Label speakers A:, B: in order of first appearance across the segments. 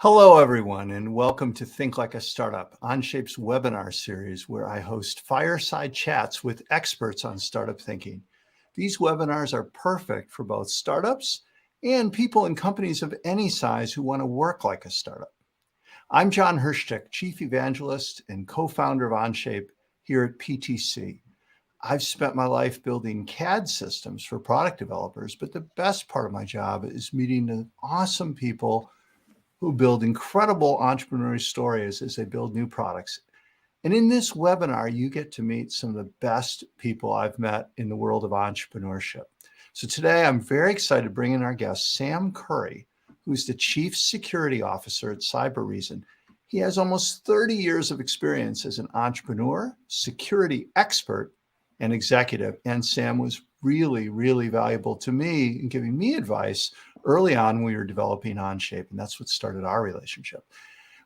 A: Hello, everyone, and welcome to Think Like a Startup, Onshape's webinar series where I host fireside chats with experts on startup thinking. These webinars are perfect for both startups and people in companies of any size who want to work like a startup. I'm Jon Hirschtick, Chief Evangelist and co-founder of Onshape here at PTC. I've spent my life building CAD systems for product developers, but the best part of my job is meeting the awesome people who build incredible entrepreneurial stories as they build new products. And in this webinar, you get to meet some of the best people I've met in the world of entrepreneurship. So today, I'm very excited to bring in our guest, Sam Curry, who's the Chief Security Officer at Cybereason. He has almost 30 years of experience as an entrepreneur, security expert, and executive. And Sam was really, really valuable to me in giving me advice early on when we were developing Onshape, and that's what started our relationship.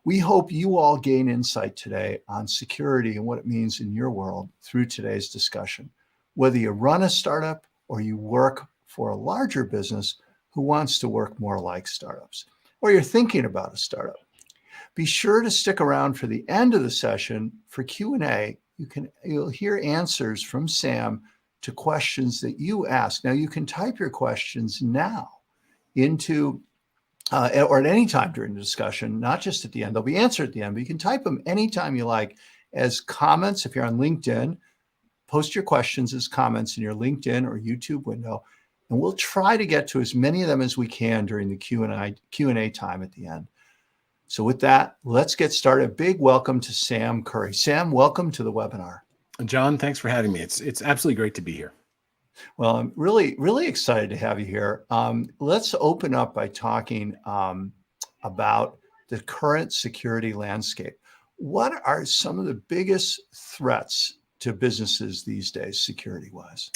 A: We hope you all gain insight today on security and what it means in your world through today's discussion. Whether you run a startup or you work for a larger business who wants to work more like startups, or you're thinking about a startup, be sure to stick around for the end of the session for Q&A. You'll hear answers from Sam to questions that you ask. Now, you can type your questions now into or at any time during the discussion, not just at the end. They'll be answered at the end, but you can type them anytime you like as comments. If you're on LinkedIn, post your questions as comments in your LinkedIn or YouTube window, and we'll try to get to as many of them as we can during the Q&A time at the end. So with that, let's get started. A big welcome to Sam Curry. Sam, welcome to the webinar.
B: Jon, thanks for having me. It's absolutely great to be here.
A: Well, I'm really, really excited to have you here. Let's open up by talking about the current security landscape. What are some of the biggest threats to businesses these days, security-wise?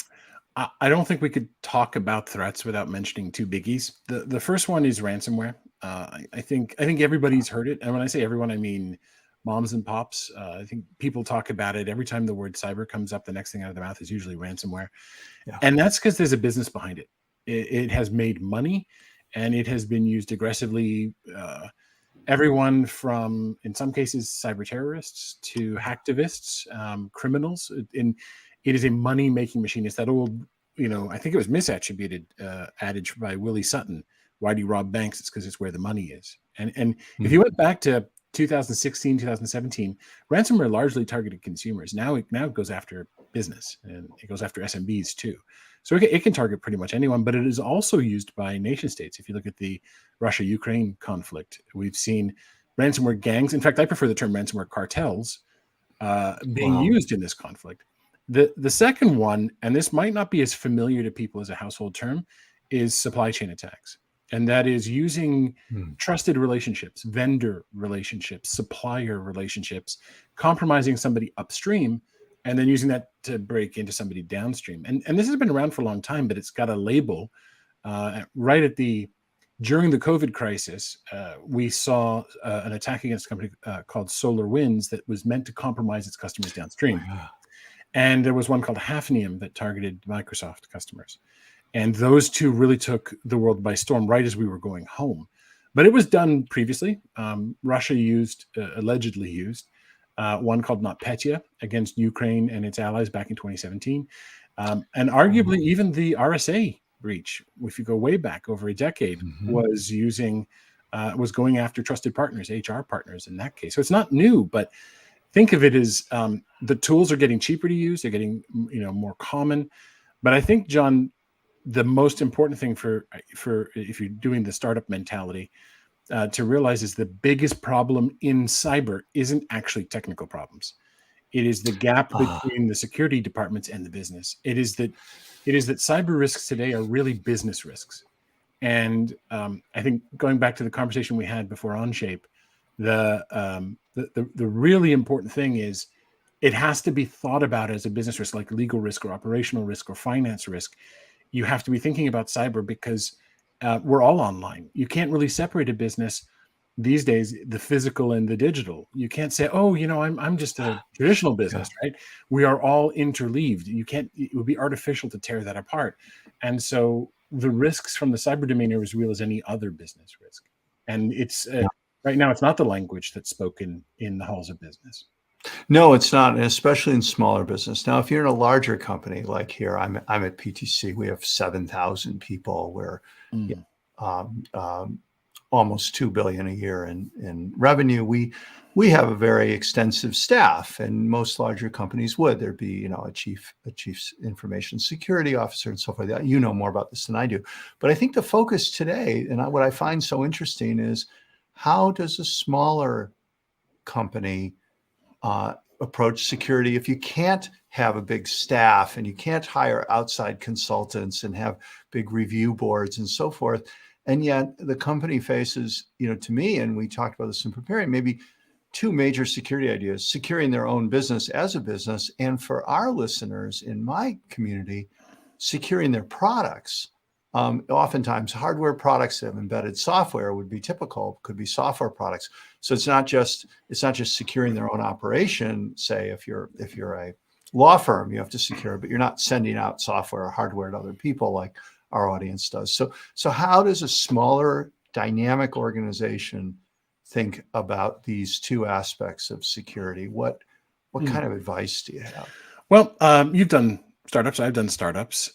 B: I don't think we could talk about threats without mentioning two biggies. The first one is ransomware. I think everybody's heard it, and when I say everyone, I mean moms and pops. I think people talk about it every time the word cyber comes up. The next thing out of their mouth is usually ransomware. Yeah. And that's because there's a business behind it. It has made money, and it has been used aggressively. Everyone from, in some cases, cyber terrorists to hacktivists, criminals. And it is a money-making machine. It's that old, I think it was misattributed adage by Willie Sutton. Why do you rob banks? It's because it's where the money is. And if you went back to 2016, 2017, ransomware largely targeted consumers. Now it goes after business, and it goes after SMBs too. So it can target pretty much anyone, but it is also used by nation states. If you look at the Russia-Ukraine conflict, we've seen ransomware gangs. In fact, I prefer the term ransomware cartels being used in this conflict. The second one, and this might not be as familiar to people as a household term, is supply chain attacks. And that is using trusted relationships, vendor relationships, supplier relationships, compromising somebody upstream, and then using that to break into somebody downstream. And this has been around for a long time, but it's got a label. During the COVID crisis, we saw an attack against a company called SolarWinds that was meant to compromise its customers downstream. And there was one called Hafnium that targeted Microsoft customers. And those two really took the world by storm right as we were going home. But it was done previously. Russia allegedly used one called NotPetya against Ukraine and its allies back in 2017. And arguably even the RSA breach, if you go way back over a decade, was going after trusted partners, HR partners in that case. So it's not new, but think of it as the tools are getting cheaper to use. They're getting more common. But I think, Jon, the most important thing for if you're doing the startup mentality to realize is the biggest problem in cyber isn't actually technical problems. It is the gap between the security departments and the business. It is that cyber risks today are really business risks. And I think going back to the conversation we had before Onshape, the really important thing is it has to be thought about as a business risk, like legal risk or operational risk or finance risk. You have to be thinking about cyber because we're all online. You can't really separate a business these days, the physical and the digital. You can't say, I'm just a traditional business, right? We are all interleaved. It would be artificial to tear that apart. And so the risks from the cyber domain are as real as any other business risk. And it's Right now, it's not the language that's spoken in the halls of business.
A: No, it's not, and especially in smaller business. Now, if you're in a larger company like here, I'm at PTC. We have 7,000 people. We're
B: Mm.
A: almost 2 billion a year in revenue. We have a very extensive staff, and most larger companies would. There'd be, a chief information security officer and so forth. You know more about this than I do, but I think the focus today, and what I find so interesting, is how does a smaller company approach security if you can't have a big staff and you can't hire outside consultants and have big review boards and so forth. And yet the company faces, to me, and we talked about this in preparing, maybe two major security ideas: securing their own business as a business, and for our listeners in my community, securing their products. Oftentimes hardware products that have embedded software would be typical, could be software products. So it's not just securing their own operation. Say if you're a law firm, you have to secure, but you're not sending out software or hardware to other people like our audience does. So how does a smaller dynamic organization think about these two aspects of security? What kind of advice do you have?
B: Well, you've done startups. I've done startups,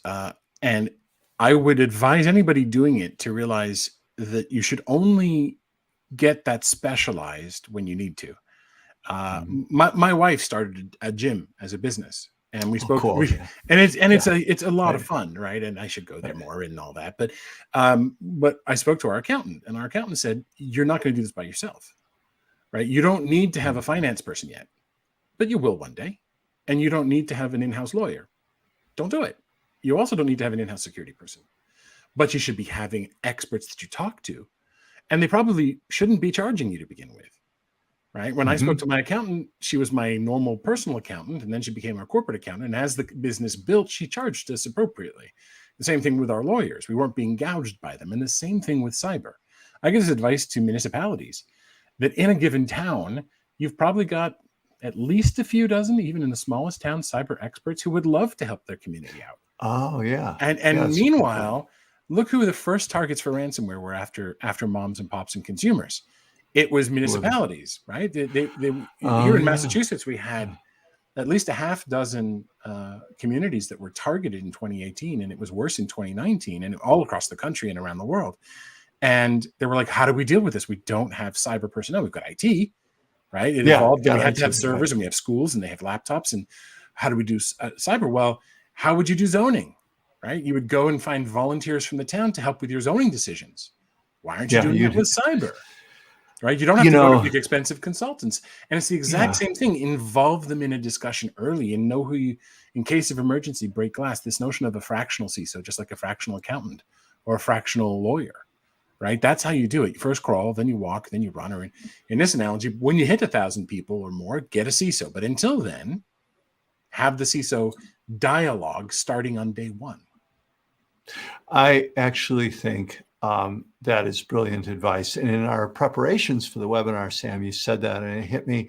B: and I would advise anybody doing it to realize that you should only get that specialized when you need to. My wife started a gym as a business, and we spoke.
A: Cool.
B: And it's a lot of fun, right? And I should go there more and all that. But I spoke to our accountant, and our accountant said, "You're not going to do this by yourself, right? You don't need to have a finance person yet, but you will one day, and you don't need to have an in-house lawyer. Don't do it. You also don't need to have an in-house security person, but you should be having experts that you talk to, and they probably shouldn't be charging you to begin with, right? When I spoke to my accountant, she was my normal personal accountant, and then she became our corporate accountant. And as the business built, she charged us appropriately. The same thing with our lawyers. We weren't being gouged by them. And the same thing with cyber. I give this advice to municipalities that in a given town, you've probably got at least a few dozen, even in the smallest town, cyber experts who would love to help their community out.
A: Oh, yeah.
B: And meanwhile, look who the first targets for ransomware were after moms and pops and consumers. It was municipalities, right? Here in Massachusetts, we had at least a half dozen communities that were targeted in 2018, and it was worse in 2019, and all across the country and around the world. And they were like, how do we deal with this? We don't have cyber personnel. We've got IT, right? It evolved, and we had to have servers, and we have schools, and they have laptops. And how do we do cyber? Well, how would you do zoning, right? You would go and find volunteers from the town to help with your zoning decisions. Why aren't you doing that with cyber? Right? You don't have to go to big expensive consultants. And it's the exact same thing. Involve them in a discussion early and know who you, in case of emergency, break glass. This notion of a fractional CISO, just like a fractional accountant or a fractional lawyer, right? That's how you do it. You first crawl, then you walk, then you run. Or in this analogy, when you hit 1,000 people or more, get a CISO. But until then, have the CISO dialogue starting on day one.
A: I actually think that is brilliant advice. And in our preparations for the webinar, Sam, you said that, and it hit me.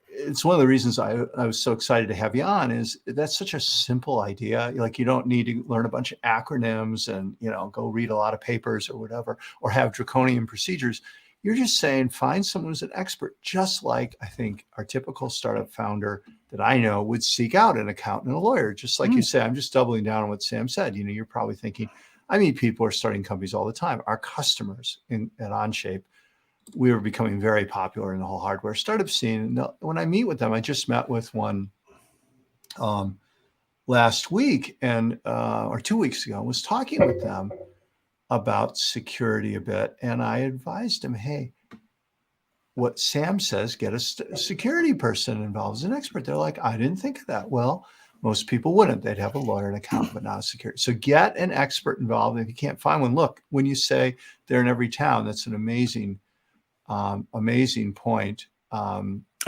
A: It's one of the reasons I was so excited to have you on. Is that's such a simple idea. Like, you don't need to learn a bunch of acronyms and go read a lot of papers or whatever, or have draconian procedures. You're just saying find someone who's an expert, just like I think our typical startup founder that I know would seek out an accountant and a lawyer. Just like you say, I'm just doubling down on what Sam said. You're probably thinking, I mean, people are starting companies all the time. Our customers at Onshape, we were becoming very popular in the whole hardware startup scene. And when I meet with them, I just met with one last week or 2 weeks ago, was talking with them about security a bit. And I advised him, hey, what Sam says, get a security person involved as an expert. They're like, I didn't think of that. Well, most people wouldn't. They'd have a lawyer and accountant, but not a security. So get an expert involved. And if you can't find one, look, when you say they're in every town, that's an amazing point.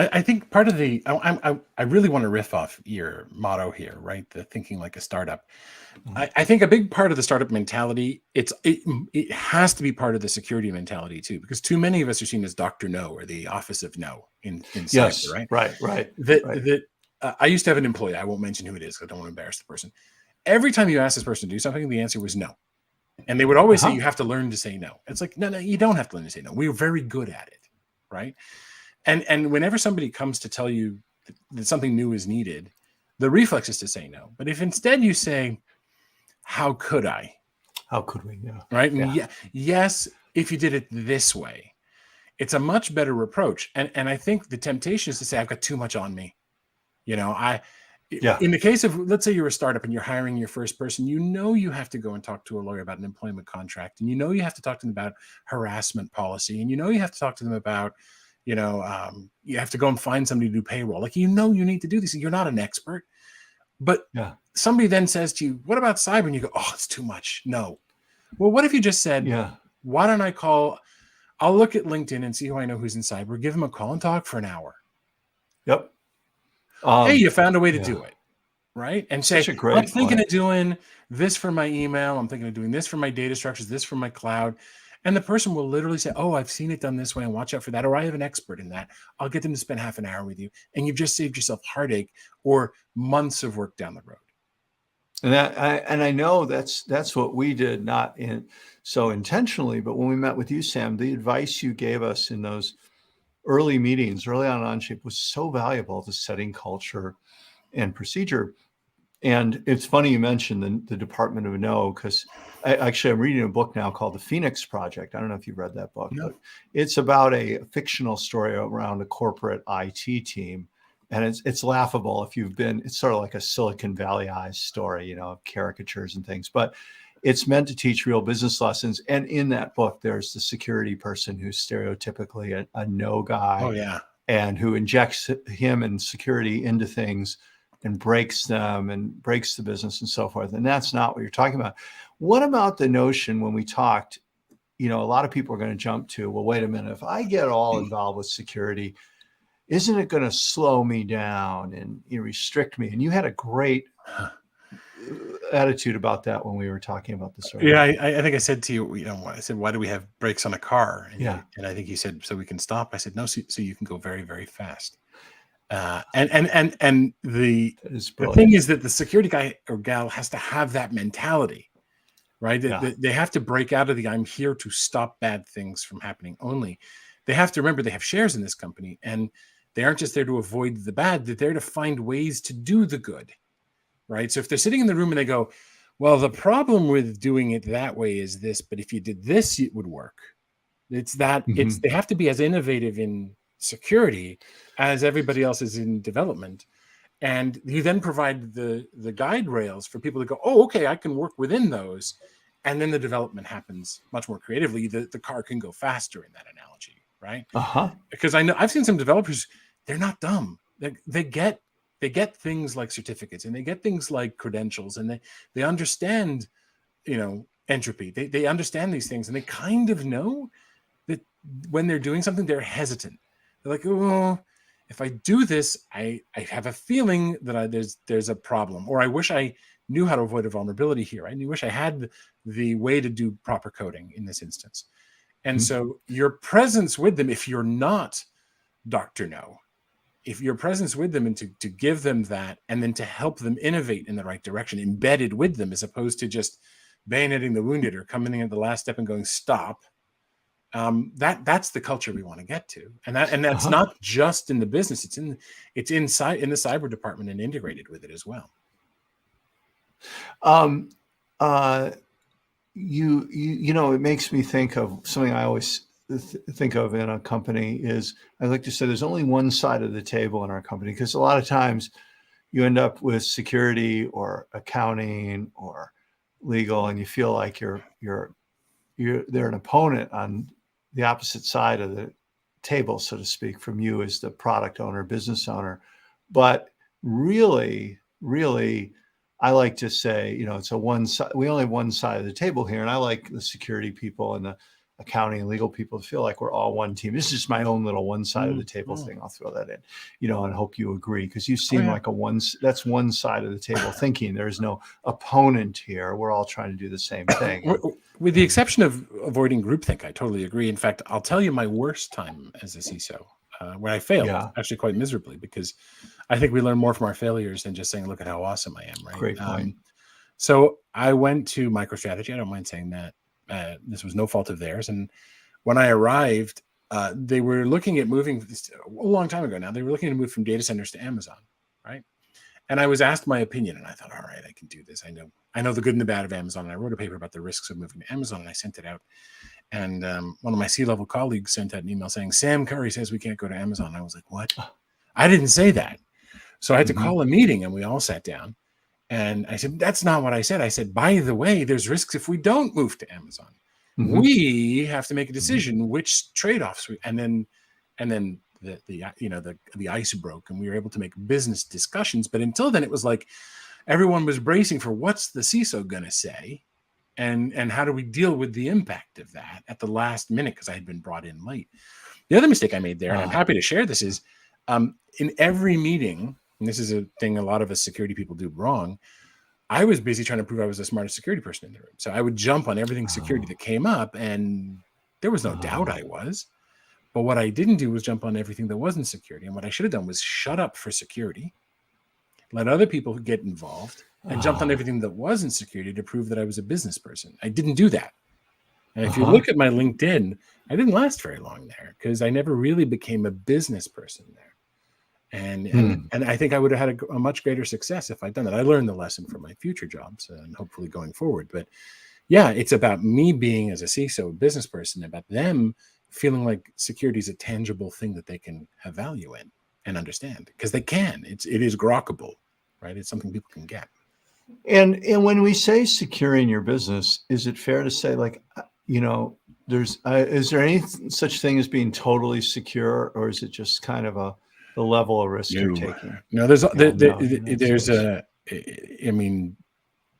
B: I think part of the, I really want to riff off your motto here, right? The thinking like a startup. I think a big part of the startup mentality, it has to be part of the security mentality too, because too many of us are seen as Dr. No or the Office of No in cyber, right? I used to have an employee. I won't mention who it is because I don't want to embarrass the person. Every time you ask this person to do something, the answer was no. And they would always say, you have to learn to say no. It's like, no, you don't have to learn to say no. We're very good at it. right? And whenever somebody comes to tell you that something new is needed, the reflex is to say no. But if instead you say, how could I?
A: How could we? Yeah.
B: Right? And yes, if you did it this way, it's a much better approach. And I think the temptation is to say, I've got too much on me. In the case of, let's say you're a startup and you're hiring your first person, you have to go and talk to a lawyer about an employment contract, and you have to talk to them about harassment policy, and you have to talk to them about, you have to go and find somebody to do payroll. Like, you need to do this. You're not an expert. But somebody then says to you, what about cyber? And you go, oh, it's too much. No. Well, what if you just said, why don't I'll look at LinkedIn and see who I know who's in cyber, give them a call and talk for an hour.
A: Yep.
B: Hey, you found a way to do it, right? And say, I'm thinking
A: point.
B: of doing this for my email. I'm thinking of doing this for my data structures, this for my cloud. And the person will literally say, oh, I've seen it done this way, and watch out for that. Or I have an expert in that. I'll get them to spend half an hour with you. And you've just saved yourself heartache or months of work down the road.
A: And I know that's what we did, not so intentionally, but when we met with you, Sam, the advice you gave us in those early meetings, early on Onshape, was so valuable to setting culture and procedure. And it's funny you mentioned the Department of No, because I'm reading a book now called The Phoenix Project. I don't know if you've read that book, but it's about a fictional story around a corporate IT team. And it's laughable if you've been, it's sort of like a Silicon Valley-ized story, of caricatures and things, but it's meant to teach real business lessons. And in that book, there's the security person who's stereotypically a no guy.
B: Oh, yeah.
A: And who injects him and security into things and breaks them and breaks the business and so forth. And that's not what you're talking about. What about the notion when we talked, a lot of people are going to jump to, well, wait a minute, if I get all involved with security, isn't it going to slow me down and restrict me? And you had a great attitude about that when we were talking about this earlier.
B: Yeah, I think I said to you, I said, why do we have brakes on a car? And and I think you said, so we can stop. I said, no, so you can go very, very fast. And the thing is that the security guy or gal has to have that mentality, right? They have to break out of the I'm here to stop bad things from happening only. They have to remember they have shares in this company, and they aren't just there to avoid the bad. They're there to find ways to do the good, right? So if they're sitting in the room and they go, well, the problem with doing it that way is this, but if you did this, it would work. It's that they have to be as innovative in security as everybody else is in development. And you then provide the guide rails for people to go, oh, okay, I can work within those. And then the development happens much more creatively. The car can go faster in that analogy, right? Because I know I've seen some developers, they're not dumb. They get things like certificates, and they get things like credentials, and they understand, entropy. They understand these things, and they kind of know that when they're doing something, they're hesitant. They're like, oh, if I do this, I have a feeling that there's a problem, or I wish I knew how to avoid a vulnerability here. I wish I had the way to do proper coding in this instance. And so your presence with them, if you're not Dr. No, if your presence with them and to give them that, and then to help them innovate in the right direction, embedded with them, as opposed to just bayoneting the wounded or coming in at the last step and going, stop. That's the culture we want to get to. And that's not just in the business. It's inside in the cyber department and integrated with it as well.
A: It makes me think of something I always think of in a company is, I like to say there's only one side of the table in our company, because a lot of times you end up with security or accounting or legal, and you feel like they're an opponent on the opposite side of the table, so to speak, from you as the product owner, business owner. But really, I like to say, it's a one side. We only have one side of the table here, and I like the security people and the accounting and legal people to feel like we're all one team. This is just my own little one side of the table thing. I'll throw that in, and hope you agree, because you seem like that's one side of the table thinking. There's no opponent here. We're all trying to do the same thing.
B: With the exception of avoiding groupthink, I totally agree. In fact, I'll tell you my worst time as a CISO, when I failed, actually quite miserably, because I think we learn more from our failures than just saying, look at how awesome I am, right?
A: Great point.
B: So I went to MicroStrategy. I don't mind saying that. This was no fault of theirs. And when I arrived, they were looking at moving a long time ago now. They were looking to move from data centers to Amazon, right? And I was asked my opinion, and I thought, all right, I can do this. I know the good and the bad of Amazon. And I wrote a paper about the risks of moving to Amazon, and I sent it out. And one of my C-level colleagues sent out an email saying, Sam Curry says we can't go to Amazon. And I was like, what? I didn't say that. So I had to call a meeting, and we all sat down. And I said, that's not what I said. I said, by the way, there's risks if we don't move to Amazon. We have to make a decision which trade-offs and then the ice broke, and we were able to make business discussions. But until then, it was like everyone was bracing for what's the CISO going to say, and how do we deal with the impact of that at the last minute, because I had been brought in late. The other mistake I made there, and I'm happy to share this, is in every meeting, and this is a thing a lot of us security people do wrong, I was busy trying to prove I was the smartest security person in the room. So I would jump on everything security that came up, and there was no doubt I was. But what I didn't do was jump on everything that wasn't security. And what I should have done was shut up for security, let other people get involved, and jumped on everything that wasn't security to prove that I was a business person. I didn't do that. And if you look at my LinkedIn, I didn't last very long there because I never really became a business person there. And I think I would have had a much greater success if I'd done that. I learned the lesson from my future jobs and hopefully going forward. But yeah, it's about me being, as a CISO, a business person, about them feeling like security is a tangible thing that they can have value in and understand, because they can. It is grokkable, right? It's something people can get.
A: And when we say securing your business, is it fair to say, like, is there any such thing as being totally secure, or is it just kind of the level of risk you're taking?
B: No,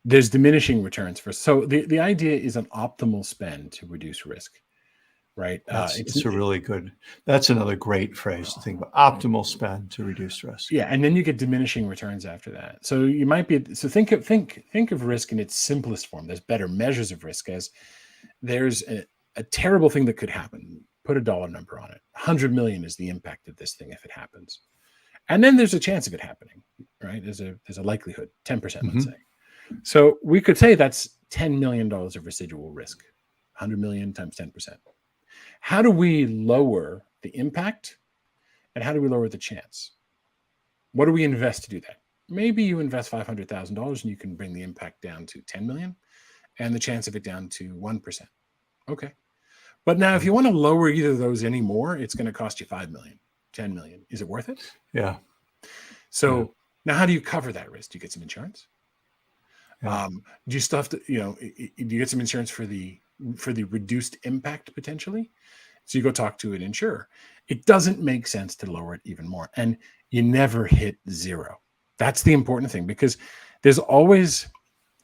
B: there's diminishing returns for. So the idea is an optimal spend to reduce risk, right? That's another great phrase to think about: optimal spend to reduce risk. Yeah, and then you get diminishing returns after that. So you might think of risk in its simplest form. There's better measures of risk, as there's a terrible thing that could happen. Put a dollar number on it. 100 million is the impact of this thing if it happens. And then there's a chance of it happening, right? There's a likelihood, 10%, let's say. So we could say that's $10 million of residual risk, 100 million times 10%. How do we lower the impact, and how do we lower the chance? What do we invest to do that? Maybe you invest $500,000 and you can bring the impact down to 10 million and the chance of it down to 1%. Okay. But now, if you want to lower either of those anymore, it's going to cost you 5 million, 10 million. Is it worth it? Yeah. So now, how do you cover that risk? Do you get some insurance? Yeah. Do you still have to, do you get some insurance for the reduced impact potentially? So you go talk to an insurer. It doesn't make sense to lower it even more. And you never hit zero. That's the important thing, because there's always,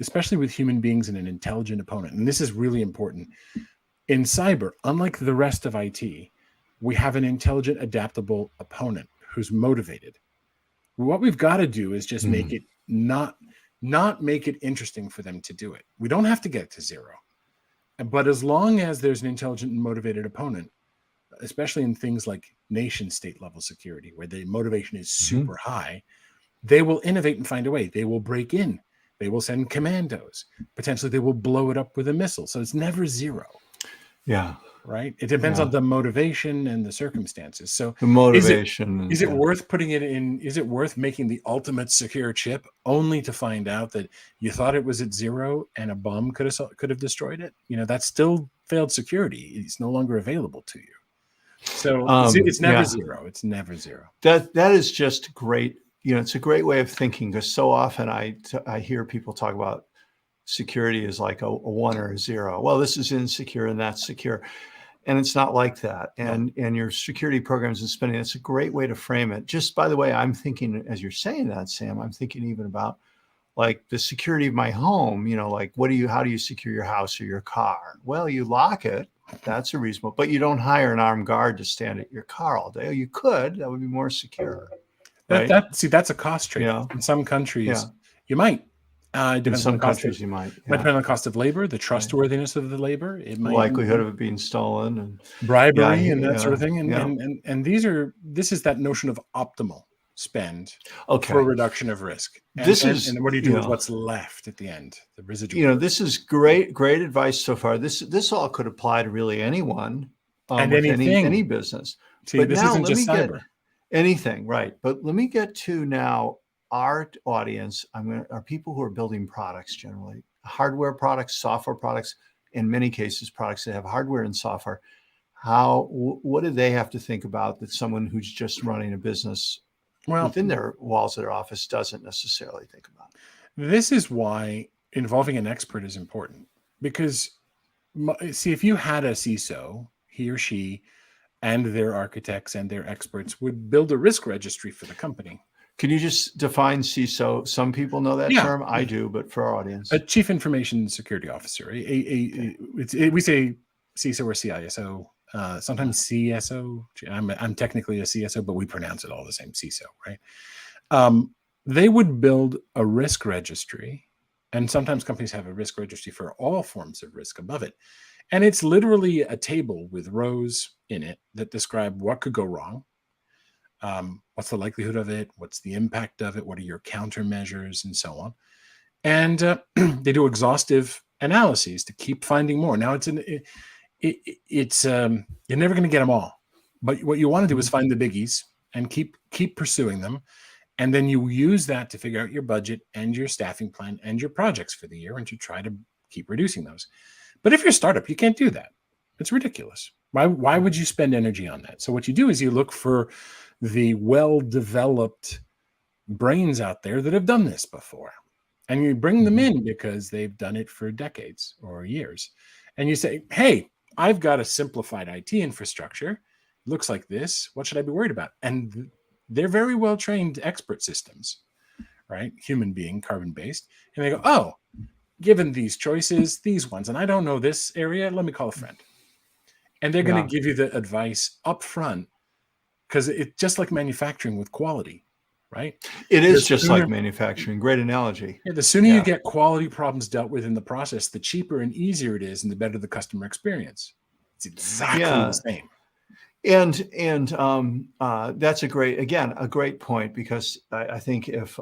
B: especially with human beings and an intelligent opponent, and this is really important. In cyber, unlike the rest of IT, we have an intelligent, adaptable opponent who's motivated. What we've got to do is just make it not make it interesting for them to do it. We don't have to get to zero. But as long as there's an intelligent and motivated opponent, especially in things like nation state level security, where the motivation is super high, they will innovate and find a way. They will break in. They will send commandos. Potentially, they will blow it up with a missile. So it's never zero. Yeah. Right. It depends on the motivation and the circumstances. So the motivation is it worth putting it in? Is it worth making the ultimate secure chip only to find out that you thought it was at zero and a bomb could have destroyed it? That's still failed security. It's no longer available to you. So it's never zero. It's never zero. That is just great. It's a great way of thinking, because so often I hear people talk about security is like a 1 or a 0. Well, this is insecure and that's secure. And it's not like that. And your security programs and spending, that's a great way to frame it. Just by the way, I'm thinking, as you're saying that, Sam, I'm thinking even about like the security of my home, like how do you secure your house or your car? Well, you lock it. That's a reasonable, but you don't hire an armed guard to stand at your car all day. You could, that would be more secure. Right? That's a cost trade-off. In some countries, you might. Depends on the cost of, might depend on the cost of labor, the trustworthiness of the labor, it might likelihood of it being stolen, and bribery and that sort of thing. And this is that notion of optimal spend for a reduction of risk. And what do you do with what's left at the end, the residual? This is great advice so far. This all could apply to really anyone And
A: with any
B: anything.
A: business.
B: See,
A: But
B: this
A: now
B: isn't
A: let
B: just
A: me get
B: cyber.
A: anything right. But let me get to now our audience. Are people who are building products generally, hardware products, software products, in many cases products that have hardware and software. What do they have to think about that someone who's just running a business
B: Well,
A: within their walls of their office doesn't necessarily think about?
B: this is why involving an expert is important, because see, if you had a CISO, he or she and their architects and their experts would build a risk registry for the company.
A: Can you just define CISO? Some people know that term. I do, but for our audience,
B: a chief information security officer. We say CISO or CISO. Sometimes CSO. I'm technically a CSO, but we pronounce it all the same, CISO, right? They would build a risk registry, and sometimes companies have a risk registry for all forms of risk above it. And it's literally a table with rows in it that describe what could go wrong. What's the likelihood of it? What's the impact of it? What are your countermeasures and so on? And they do exhaustive analyses to keep finding more. Now you're never going to get them all, but what you want to do is find the biggies and keep pursuing them. And then you use that to figure out your budget and your staffing plan and your projects for the year, and to try to keep reducing those. But if you're a startup, you can't do that. It's ridiculous. Why would you spend energy on that? So what you do is you look for the well-developed brains out there that have done this before. And you bring them in because they've done it for decades or years. And you say, hey, I've got a simplified IT infrastructure. It looks like this. What should I be worried about? And they're very well-trained expert systems, right? Human being, carbon-based. And they go, oh, given these choices, these ones, and I don't know this area, let me call a friend. And they're going to give you the advice up front, because it's just like manufacturing with quality, right?
A: It is just like manufacturing. Great analogy.
B: Yeah, the sooner you get quality problems dealt with in the process, the cheaper and easier it is, and the better the customer experience. It's exactly the same.
A: And that's a great point, because I think if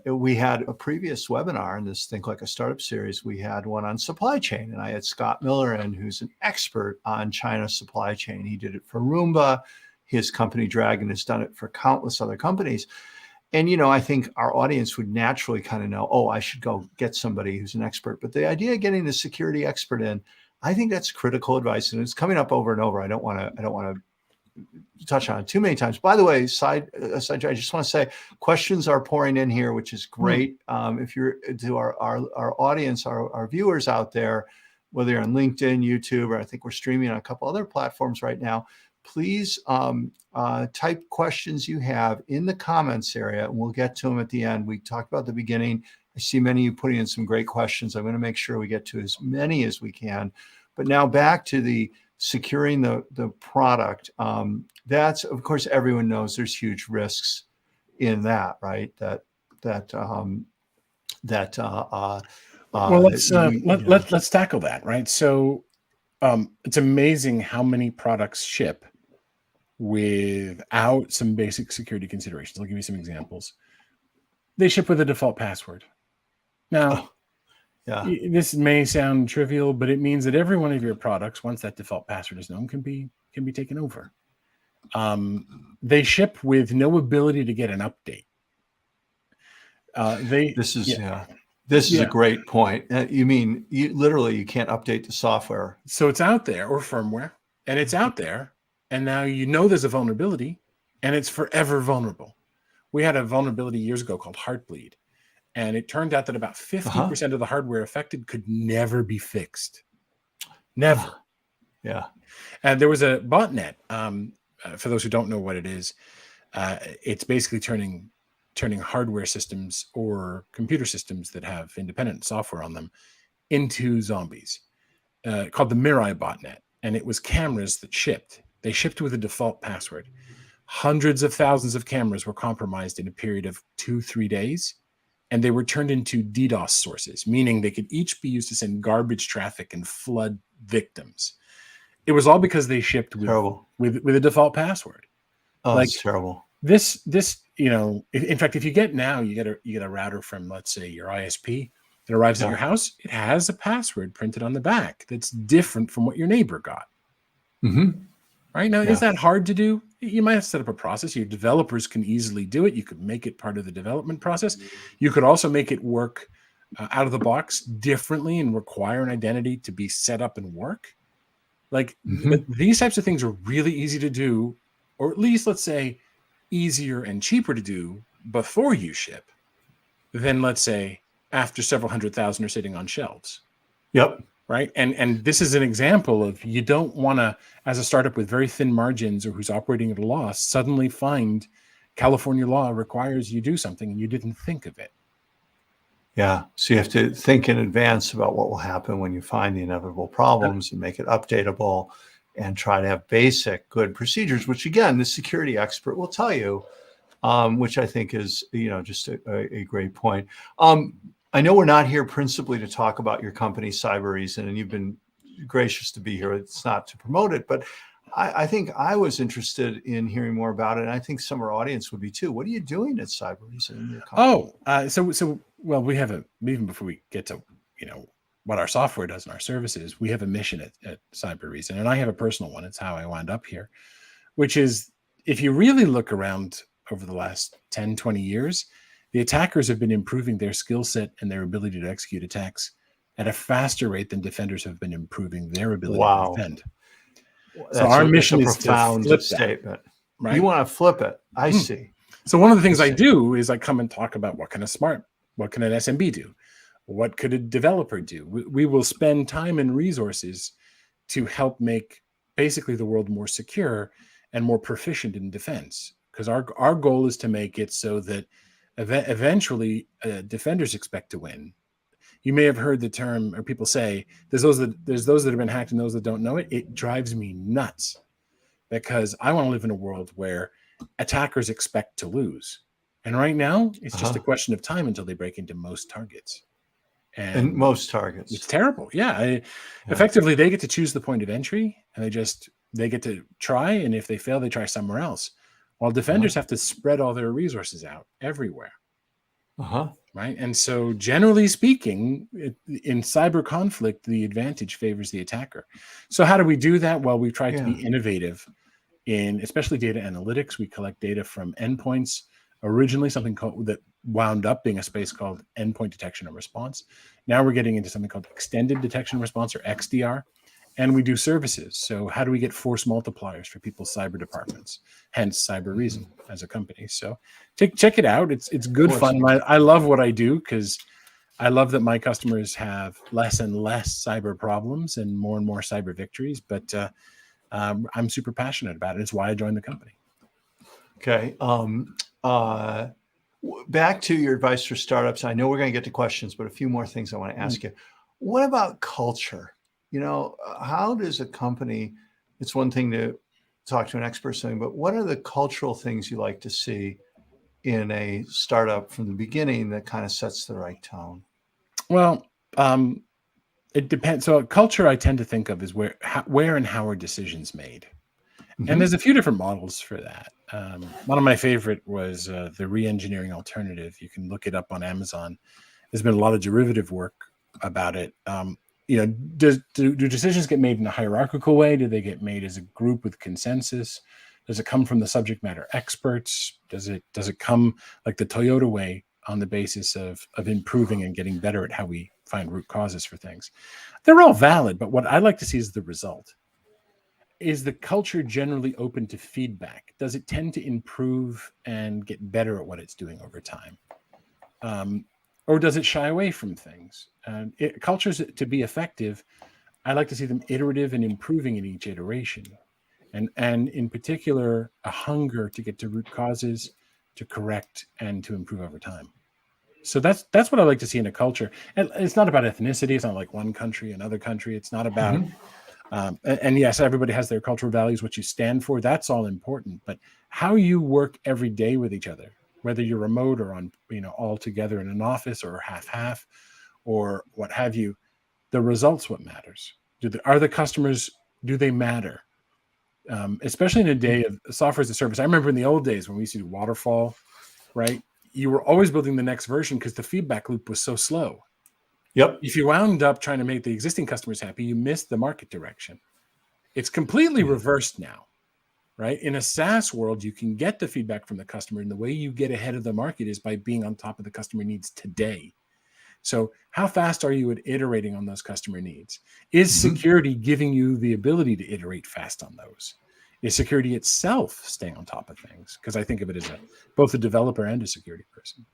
A: we had a previous webinar in this Think Like a Startup series, we had one on supply chain, and I had Scott Miller in, who's an expert on China supply chain. He did it for Roomba. His company Dragon has done it for countless other companies. And, I think our audience would naturally kind of know, oh, I should go get somebody who's an expert. But the idea of getting a security expert in, I think that's critical advice, and it's coming up over and over. I don't want to touch on it too many times. By the way, I just want to say questions are pouring in here, which is great. If you're to our audience, our viewers out there, whether you're on LinkedIn, YouTube, or I think we're streaming on a couple other platforms right now, please type questions you have in the comments area, and we'll get to them at the end. We talked about the beginning. I see many of you putting in some great questions. I'm going to make sure we get to as many as we can. But now back to the securing the product. That's, of course, everyone knows there's huge risks in that, right?
B: Well, let's tackle that, right? So it's amazing how many products ship without some basic security considerations. I'll give you some examples. They ship with a default password. Now, this may sound trivial, but it means that every one of your products, once that default password is known, can be taken over. They ship with no ability to get an update.
A: This is a great point. You mean you can't update the software?
B: So it's out there, or firmware, and it's out there, and now there's a vulnerability, and it's forever vulnerable. We had a vulnerability years ago called Heartbleed, and it turned out that about 50% of the hardware affected could never be fixed. Never.
A: Yeah.
B: And there was a botnet. For those who don't know what it is, it's basically turning hardware systems or computer systems that have independent software on them into zombies, called the Mirai botnet. And it was cameras that shipped. They shipped with a default password. Hundreds of thousands of cameras were compromised in a period of 2-3 days, and they were turned into DDoS sources, meaning they could each be used to send garbage traffic and flood victims. It was all because they shipped with a default password.
A: Oh, that's terrible.
B: This, in fact, if you get a router from, let's say, your ISP that arrives at your house, it has a password printed on the back that's different from what your neighbor got.
A: Mm-hmm.
B: Right now,
A: Yeah.
B: is that hard to do? You might have to set up a process. Your developers can easily do it. You could make it part of the development process. You could also make it work out of the box differently and require an identity to be set up and work. Like, but
A: Mm-hmm.
B: these types of things are really easy to do, or at least let's say easier and cheaper to do before you ship than, let's say, after several 100,000 are sitting on shelves.
A: Yep.
B: Right. And this is an example of, you don't want to, as a startup with very thin margins or who's operating at a loss, suddenly find California law requires you do something and you didn't think of it.
A: Yeah. So you have to think in advance about what will happen when you find the inevitable problems and make it updatable and try to have basic good procedures, which again, the security expert will tell you, which I think is, just a great point. I know we're not here principally to talk about your company, Cybereason, and you've been gracious to be here. It's not to promote it, but I think I was interested in hearing more about it. And I think some of our audience would be too. What are you doing at Cybereason in your company?
B: Well, we have even before we get to, what our software does and our services, we have a mission at Cybereason, and I have a personal one. It's how I wound up here, which is, if you really look around over the last 10, 20 years, the attackers have been improving their skill set and their ability to execute attacks at a faster rate than defenders have been improving their ability to
A: Wow.
B: defend. So
A: That's
B: our
A: a
B: mission is to
A: profound
B: flip that,
A: statement.
B: right?
A: You want to flip it. I see.
B: So one of the things I
A: see.
B: do is I come and talk about what can an SMB do? What could a developer do? We will spend time and resources to help make basically the world more secure and more proficient in defense. Because our goal is to make it so that eventually defenders expect to win. You may have heard the term, or people say, there's those that have been hacked and those that don't know it. It drives me nuts, because I want to live in a world where attackers expect to lose. And right now, it's just a question of time until they break into most targets.
A: And most targets.
B: It's terrible. Yeah. Effectively, they get to choose the point of entry, and they get to try. And if they fail, they try somewhere else. While defenders have to spread all their resources out everywhere. Right. And so, generally speaking, in cyber conflict, the advantage favors the attacker. So how do we do that? Well, we've tried to be innovative in especially data analytics. We collect data from endpoints. Originally, something that wound up being a space called endpoint detection and response. Now we're getting into something called extended detection and response, or XDR. And we do services. So how do we get force multipliers for people's cyber departments? Hence Cybereason as a company. So check it out. It's good fun. I love what I do, because I love that my customers have less and less cyber problems and more cyber victories. But I'm super passionate about it. It's why I joined the company.
A: Okay. Back to your advice for startups. I know we're going to get to questions, but a few more things I want to ask you. What about culture? How does a company, it's one thing to talk to an expert saying, but what are the cultural things you like to see in a startup from the beginning that kind of sets the right tone?
B: Well, it depends. So culture, I tend to think of as where and how are decisions made. And there's a few different models for that. One of my favorite was the re-engineering alternative. You can look it up on Amazon. There's been a lot of derivative work about it. Do decisions get made in a hierarchical way? Do they get made as a group with consensus? Does it come from the subject matter experts? Does it come like the Toyota way, on the basis of improving and getting better at how we find root causes for things? They're all valid, but what I like to see is the result. Is the culture generally open to feedback? Does it tend to improve and get better at what it's doing over time? Or does it shy away from things? Cultures, to be effective, I like to see them iterative and improving in each iteration. And in particular, a hunger to get to root causes, to correct, and to improve over time. So that's what I like to see in a culture. And it's not about ethnicity. It's not like one country, another country. It's not about... and yes, everybody has their cultural values, what you stand for. That's all important. But how you work every day with each other, whether you're remote or on, all together in an office, or half, or what have you, the results what matters. Are the customers, do they matter? Especially in a day of software as a service. I remember in the old days when we used to do waterfall, right? You were always building the next version because the feedback loop was so slow.
A: Yep.
B: If you wound up trying to make the existing customers happy, you missed the market direction. It's completely reversed now, right? In a SaaS world, you can get the feedback from the customer, and the way you get ahead of the market is by being on top of the customer needs today. So how fast are you at iterating on those customer needs? Is security giving you the ability to iterate fast on those? Is security itself staying on top of things? Because I think of it as both a developer and a security person.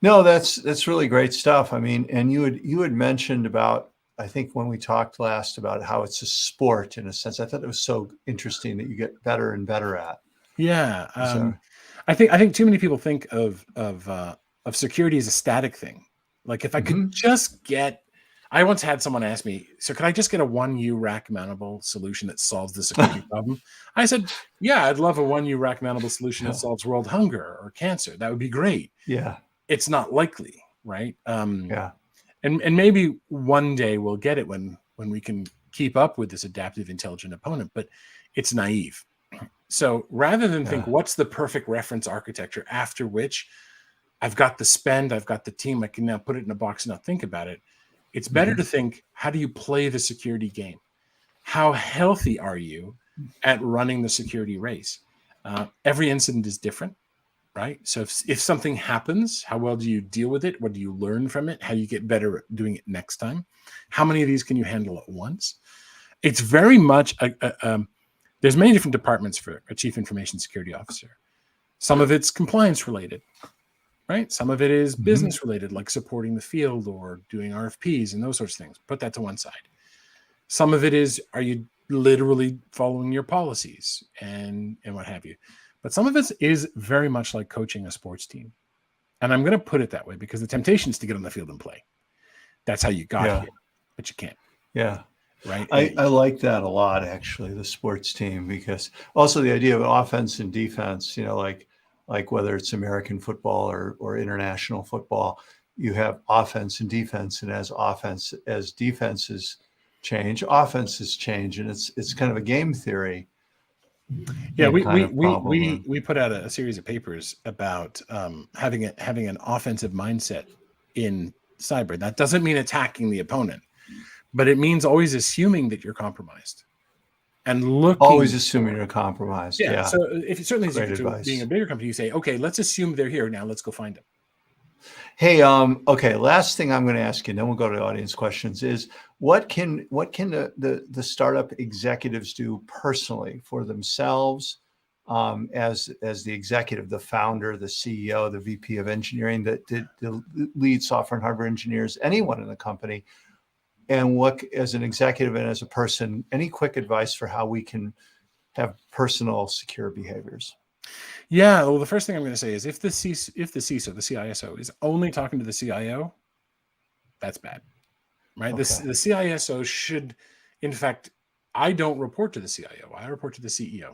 A: No, that's really great stuff. I mean, and you had mentioned about, I think when we talked last, about how it's a sport in a sense. I thought it was so interesting that you get better and better at.
B: Yeah. I think too many people think of security as a static thing. Like if I could just get, I once had someone ask me, so could I just get a 1U rack mountable solution that solves the security problem? I said, yeah, I'd love a 1U rack mountable solution that solves world hunger or cancer. That would be great.
A: Yeah.
B: It's not likely, right?
A: Yeah.
B: And maybe one day we'll get it when we can keep up with this adaptive, intelligent opponent, but it's naive. So rather than think what's the perfect reference architecture after which I've got the spend, I've got the team, I can now put it in a box and not think about it. It's better to think, how do you play the security game? How healthy are you at running the security race? Every incident is different, right? So if something happens, how well do you deal with it? What do you learn from it? How do you get better at doing it next time? How many of these can you handle at once? It's very much there's many different departments for a chief information security officer. Some of it's compliance related, right? Some of it is business related, like supporting the field or doing RFPs and those sorts of things. Put that to one side. Some of it is, are you literally following your policies and what have you? But some of it is very much like coaching a sports team. And I'm going to put it that way because the temptation is to get on the field and play. That's how you got here, but you can't.
A: Yeah.
B: Right.
A: I like that a lot, actually, the sports team, because also the idea of offense and defense, like whether it's American football or international football, you have offense and defense. And as defenses change, offenses change. And it's kind of a game theory.
B: Yeah, we put out a series of papers about having an offensive mindset in cyber. That doesn't mean attacking the opponent, but it means always assuming that you're compromised and
A: always assuming you're compromised. Yeah.
B: So if it certainly is being a bigger company, you say, okay, let's assume they're here. Now let's go find them.
A: Hey, okay. Last thing I'm going to ask you, and then we'll go to audience questions, is what can the startup executives do personally for themselves, as the executive, the founder, the CEO, the VP of engineering, the lead software and hardware engineers, anyone in the company, and what, as an executive and as a person, any quick advice for how we can have personal secure behaviors?
B: Yeah, well, the first thing I'm going to say is if the CISO, the CISO, is only talking to the CIO, that's bad, right? Okay. The CISO should, in fact, I don't report to the CIO. I report to the CEO.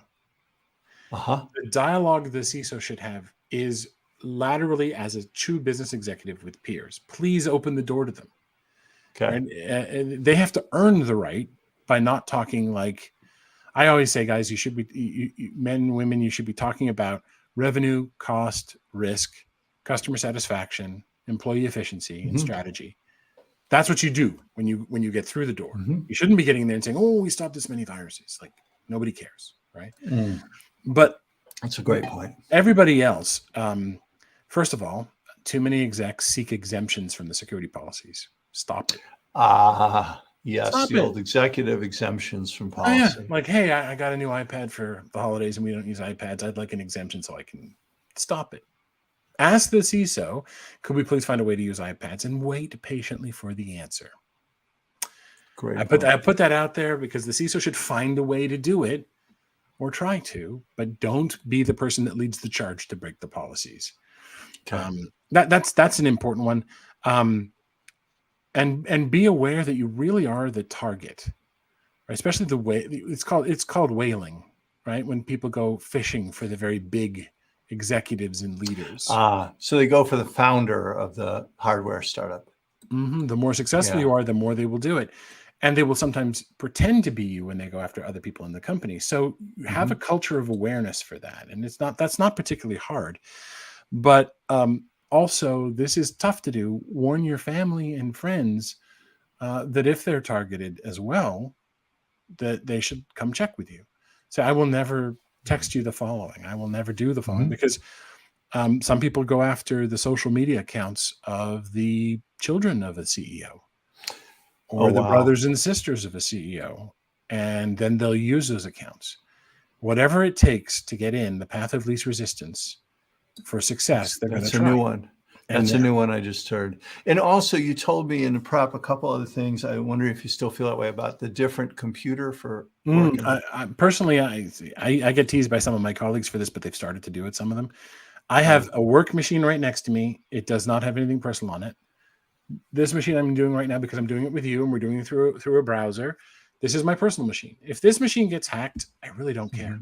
B: The dialogue the CISO should have is laterally as a true business executive with peers. Please open the door to them. Okay. Right? They have to earn the right by not talking like, I always say, guys, you should be, men and women, you should be talking about revenue, cost, risk, customer satisfaction, employee efficiency, and strategy. That's what you do when you get through the door. You shouldn't be getting in there and saying, oh, we stopped this many viruses. Like, nobody cares, right? But
A: that's a great point.
B: Everybody else, first of all, too many execs seek exemptions from the security policies. Stop it.
A: Yes,
B: Stop
A: the old executive exemptions from policy.
B: Oh, yeah. Like, hey, I got a new iPad for the holidays and we don't use iPads. I'd like an exemption so I can stop it. Ask the CISO, could we please find a way to use iPads, and wait patiently for the answer.
A: Great.
B: I put that out there because the CISO should find a way to do it or try to, but don't be the person that leads the charge to break the policies. Okay. That's an important one. And be aware that you really are the target, right? Especially the way it's called whaling, right? When people go fishing for the very big executives and leaders.
A: So they go for the founder of the hardware startup.
B: The more successful you are, the more they will do it. And they will sometimes pretend to be you when they go after other people in the company. So you have a culture of awareness for that. And that's not particularly hard. But also, this is tough to do. Warn your family and friends that if they're targeted as well, that they should come check with you. So I will never text you the following. I will never do the following because some people go after the social media accounts of the children of a CEO or the brothers and sisters of a CEO. And then they'll use those accounts. Whatever it takes to get in the path of least resistance for success, they're going to try.
A: That's a new one. That's a new one I just heard. And also you told me in the prep a couple other things. I wonder if you still feel that way about the different computer for working.
B: Personally, I get teased by some of my colleagues for this, but they've started to do it, some of them. I have a work machine right next to me. It does not have anything personal on it. This machine I'm doing right now, because I'm doing it with you and we're doing it through a browser, this is my personal machine. If this machine gets hacked, I really don't care.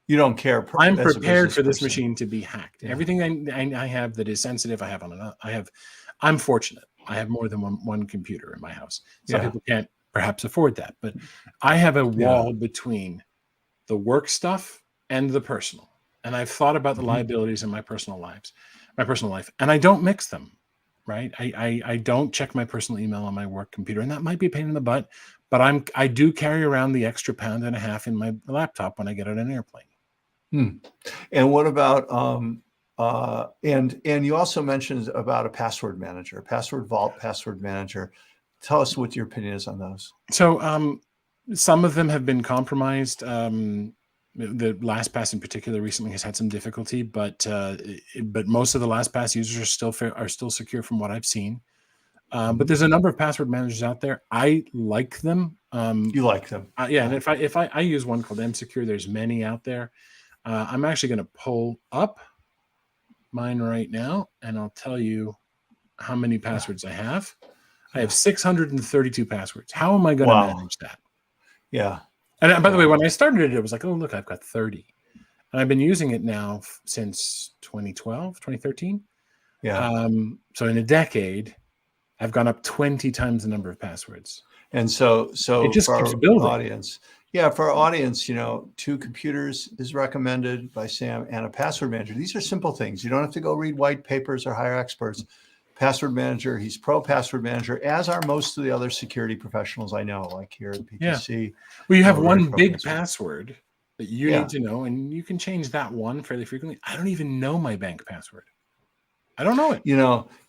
A: You don't care.
B: I'm prepared for this machine to be hacked. Yeah. Everything I have that is sensitive, I have on another. I'm fortunate. I have more than one computer in my house. Some people can't perhaps afford that, but I have a wall between the work stuff and the personal. And I've thought about the liabilities in my personal life, and I don't mix them. Right? I don't check my personal email on my work computer, and that might be a pain in the butt, but I do carry around the extra £1.50 in my laptop when I get on an airplane.
A: And what about and you also mentioned about a password manager, password vault, password manager. Tell us what your opinion is on those.
B: So some of them have been compromised. The LastPass in particular recently has had some difficulty, but most of the LastPass users are still secure from what I've seen. But there's a number of password managers out there. I like them.
A: You like them?
B: Yeah. And if I use one called MSecure, there's many out there. I'm actually going to pull up mine right now, and I'll tell you how many passwords I have. I have 632 passwords. How am I going to manage that?
A: Yeah.
B: And by the way, when I started it was like, oh, look, I've got 30. And I've been using it now since 2013.
A: Yeah.
B: So in a decade, I've gone up 20 times the number of passwords.
A: And so
B: it just keeps building.
A: Audience. Yeah, for our audience, 2 computers is recommended by Sam and a password manager. These are simple things. You don't have to go read white papers or hire experts. Password manager, he's pro password manager, as are most of the other security professionals I know, like here at PTC.
B: Well, you have one big password that you need to know, and you can change that one fairly frequently. I don't even know my bank password. I don't know it.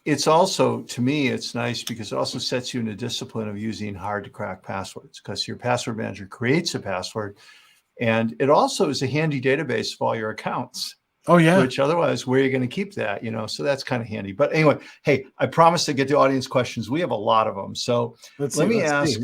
A: It's also, to me, it's nice because it also sets you in a discipline of using hard to crack passwords, because your password manager creates a password, and it also is a handy database of all your accounts.
B: Oh, yeah.
A: Which otherwise, where are you going to keep that? So that's kind of handy. But anyway, hey, I promised to get to audience questions. We have a lot of them. So let me ask,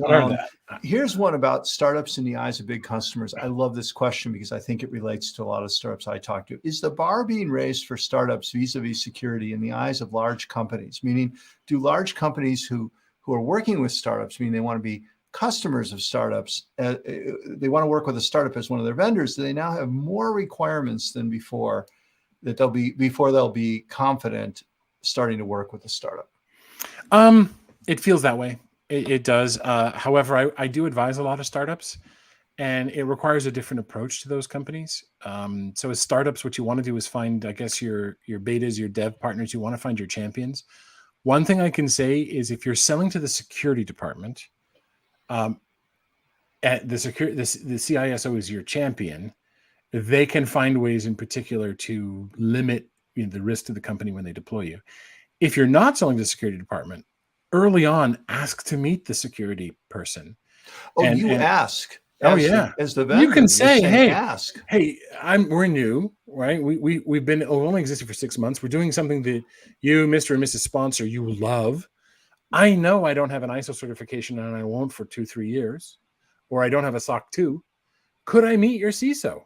A: here's one about startups in the eyes of big customers. I love this question because I think it relates to a lot of startups I talk to. Is the bar being raised for startups vis-a-vis security in the eyes of large companies? Meaning, do large companies who are working with startups, meaning they want to be customers of startups, they want to work with a startup as one of their vendors, do they now have more requirements than before that they'll be confident starting to work with a startup?
B: It feels that way. It does. However, I do advise a lot of startups, and it requires a different approach to those companies. So as startups, what you want to do is find, I guess, your betas, your dev partners. You want to find your champions. One thing I can say is if you're selling to the security department, at the CISO is your champion. They can find ways in particular to limit the risk to the company when they deploy you. If you're not selling to the security department, early on, ask to meet the security person.
A: Oh, ask. As the vendor,
B: you can say, "Hey,
A: ask.
B: Hey, we're new, right? We've only existed for 6 months. We're doing something that you, Mr. and Mrs. Sponsor, you love. I know I don't have an ISO certification and I won't for 2-3 years, or I don't have a SOC 2. Could I meet your CISO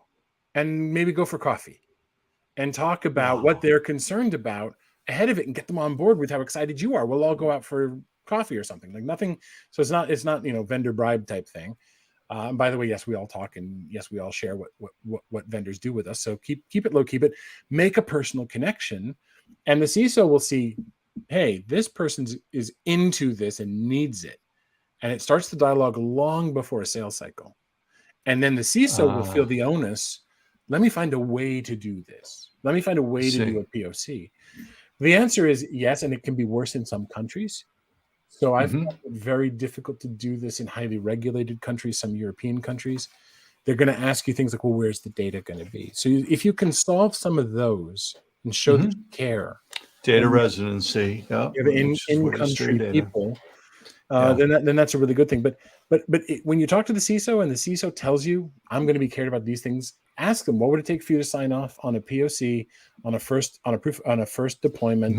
B: and maybe go for coffee and talk about what they're concerned about ahead of it and get them on board with how excited you are? We'll all go out for coffee or something, like nothing. So it's not vendor bribe type thing. And by the way, yes, we all talk, and yes, we all share what vendors do with us. So keep it low, make a personal connection, and the CISO will see, hey, this person is into this and needs it. And it starts the dialogue long before a sales cycle. And then the CISO will feel the onus. Let me find a way to do this. Let me find a way to do a POC. The answer is yes, and it can be worse in some countries. So I've
A: Mhm.
B: found it very difficult to do this in highly regulated countries, some European countries. They're going to ask you things like, well, where's the data going to be? So if you can solve some of those and show that you
A: Mhm.
B: care,
A: Data
B: and
A: residency, yeah,
B: you have
A: which is where you store your
B: in-country
A: data.
B: people,
A: Yeah.
B: then that's a really good thing. But when you talk to the CISO and the CISO tells you, I'm going to be cared about these things, ask them, what would it take for you to sign off on a POC, on a first deployment,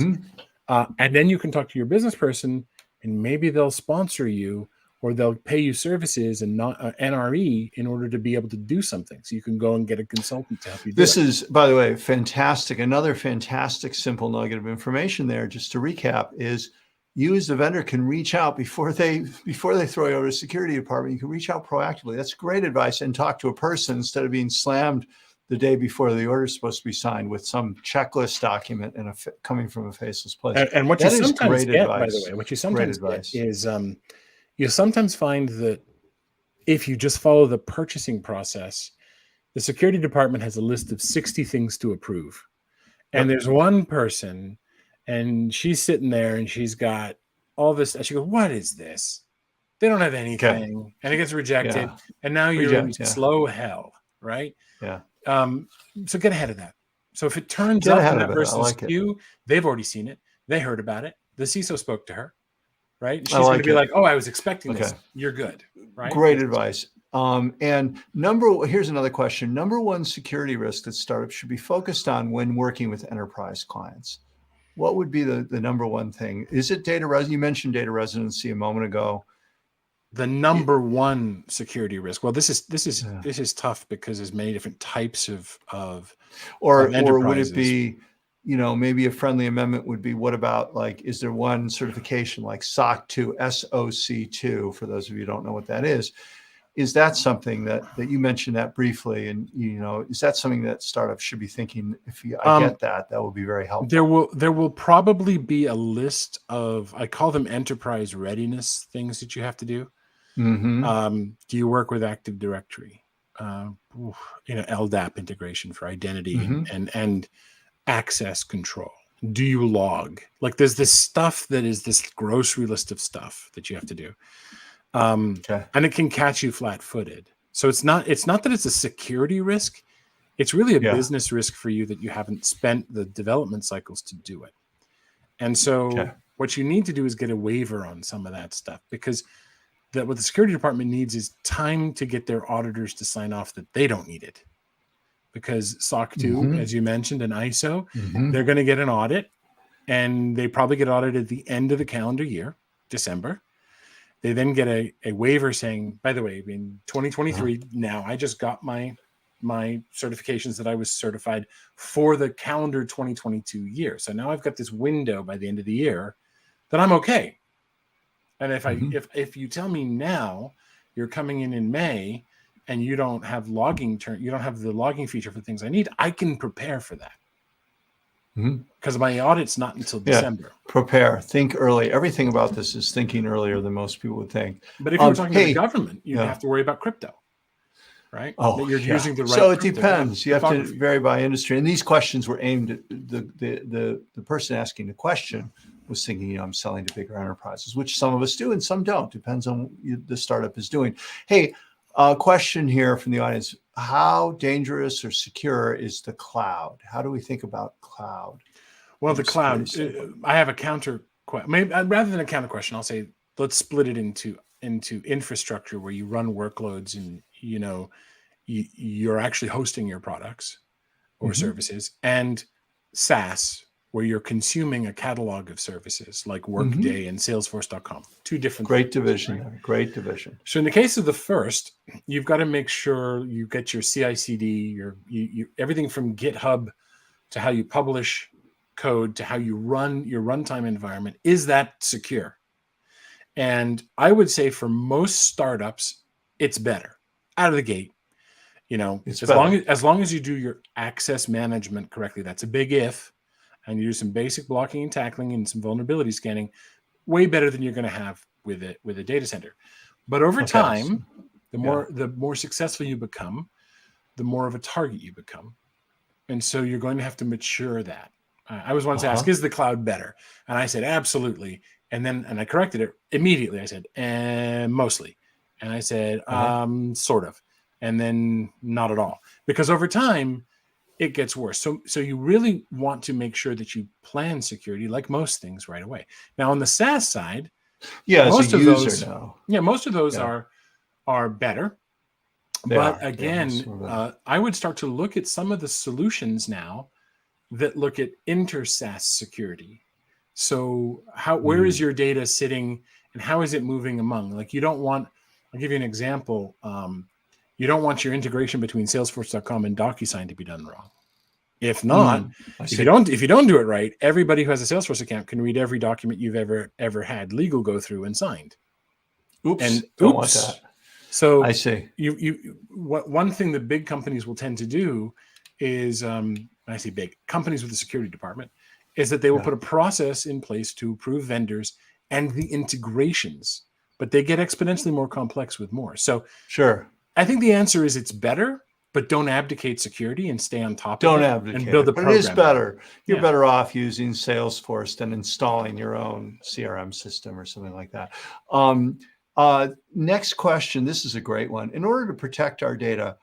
A: Mhm.
B: and then you can talk to your business person, and maybe they'll sponsor you or they'll pay you services and not NRE in order to be able to do something. So you can go and get a consultant to help you do
A: This
B: it.
A: is, by the way, fantastic. Another fantastic simple nugget of information there, just to recap, is you as the vendor can reach out before they throw you over to security department. You can reach out proactively. That's great advice, and talk to a person instead of being slammed the day before the order is supposed to be signed with some checklist document and coming from a faceless place.
B: And what you
A: That is
B: sometimes
A: great
B: get, by the
A: advice.
B: way, what you
A: Great
B: sometimes get
A: advice.
B: is you'll sometimes find that if you just follow the purchasing process, the security department has a list of 60 things to approve. And
A: Yep.
B: there's one person, and she's sitting there and she's got all this. And she goes, what is this? They don't have
A: Okay.
B: anything. And it gets rejected.
A: Yeah.
B: And now you're in
A: Reject. Yeah.
B: slow hell, right?
A: Yeah.
B: So get ahead of that. So if it turns
A: Get
B: up in
A: ahead
B: that
A: of it. I
B: person's
A: like it.
B: queue, they've already seen it. They heard about it. The CISO spoke to her, right?
A: I
B: She's going to
A: like
B: be
A: it.
B: like, oh, I was expecting
A: Okay.
B: this. You're good, right?
A: Great advice. And here's another question. Number one security risk that startups should be focused on when working with enterprise clients. What would be the number one thing? Is it you mentioned data residency a moment ago.
B: The number one security risk. Well, this
A: Yeah.
B: is tough because there's many different types of
A: Or would it
B: enterprises.
A: be, maybe a friendly amendment would be, what about, like, is there one certification like SOC 2, SOC 2, for those of you who don't know what that is? Is that something that you mentioned that briefly, and is that something that startups should be thinking? If I get that would be very helpful.
B: There will probably be a list of, I call them enterprise readiness things that you have to do.
A: Mm-hmm.
B: Do you work with Active Directory? LDAP integration for identity
A: Mm-hmm.
B: and access control. Do you log? Like, there's this stuff that is this grocery list of stuff that you have to do.
A: Okay.
B: And it can catch you flat-footed. So it's not that it's a security risk. It's really a business risk for you that you haven't spent the development cycles to do it. And so what you need to do is get a waiver on some of that stuff, because what the security department needs is time to get their auditors to sign off that they don't need it. Because SOC 2,
A: Mm-hmm.
B: as you mentioned, and ISO,
A: Mm-hmm.
B: they're going to get an audit, and they probably get audited at the end of the calendar year, December. They then get a waiver saying, by the way, in 2023, now I just got my certifications that I was certified for the calendar 2022 year. So now I've got this window by the end of the year that I'm okay. And if you tell me now you're coming in May and you don't have you don't have the logging feature for things I need, I can prepare for that. Because my audit's not until December.
A: Prepare, think early. Everything about this is thinking earlier than most people would think.
B: But if you were talking to the government, you'd have to worry about crypto, right?
A: Oh,
B: that you're using the right.
A: So it depends. You have to
B: cryptography.
A: vary by industry. And these questions were aimed at the person asking the question was thinking, I'm selling to bigger enterprises, which some of us do and some don't. Depends on what the startup is doing. Hey, question here from the audience. How dangerous or secure is the cloud? How do we think about cloud?
B: Well, the cloud, I have a counter question. Maybe rather than a counter question, I'll say, let's split it into infrastructure where you run workloads and, you're actually hosting your products or services, and SaaS, where you're consuming a catalog of services like Workday and Salesforce.com. Two different
A: Great division. Right? Great division.
B: So in the case of the first, you've got to make sure you get your CI/CD, everything from GitHub to how you publish code to how you run your runtime environment. Is that secure? And I would say for most startups, it's better out of the gate. As long as you do your access management correctly, that's a big if, and you do some basic blocking and tackling and some vulnerability scanning, way better than you're going to have with a data center. But over time, the more successful you become, the more of a target you become. And so you're going to have to mature that. I was once asked, is the cloud better? And I said, absolutely. And I corrected it immediately. I said, mostly. And I said, sort of. And then not at all. Because over time, it gets worse. So you really want to make sure that you plan security, like most things, right away. Now, on the SaaS side,
A: most of those
B: are better. But again, I would start to look at some of the solutions now that look at inter-SaaS security. So where is your data sitting and how is it moving among? Like I'll give you an example. You don't want your integration between Salesforce.com and DocuSign to be done wrong. If not, if you don't do it right, everybody who has a Salesforce account can read every document you've ever had legal go through and signed.
A: Don't want that.
B: So
A: I see.
B: One thing that big companies will tend to do is, I say big companies with a security department, is that they will put a process in place to approve vendors and the integrations, but they get exponentially more complex with more. So
A: sure,
B: I think the answer is it's better, but don't abdicate security and stay on top
A: of it.
B: Don't
A: abdicate
B: and build the program.
A: But it is better. You're better off using Salesforce than installing your own CRM system or something like that. Next question. This is a great one. In order to protect our data,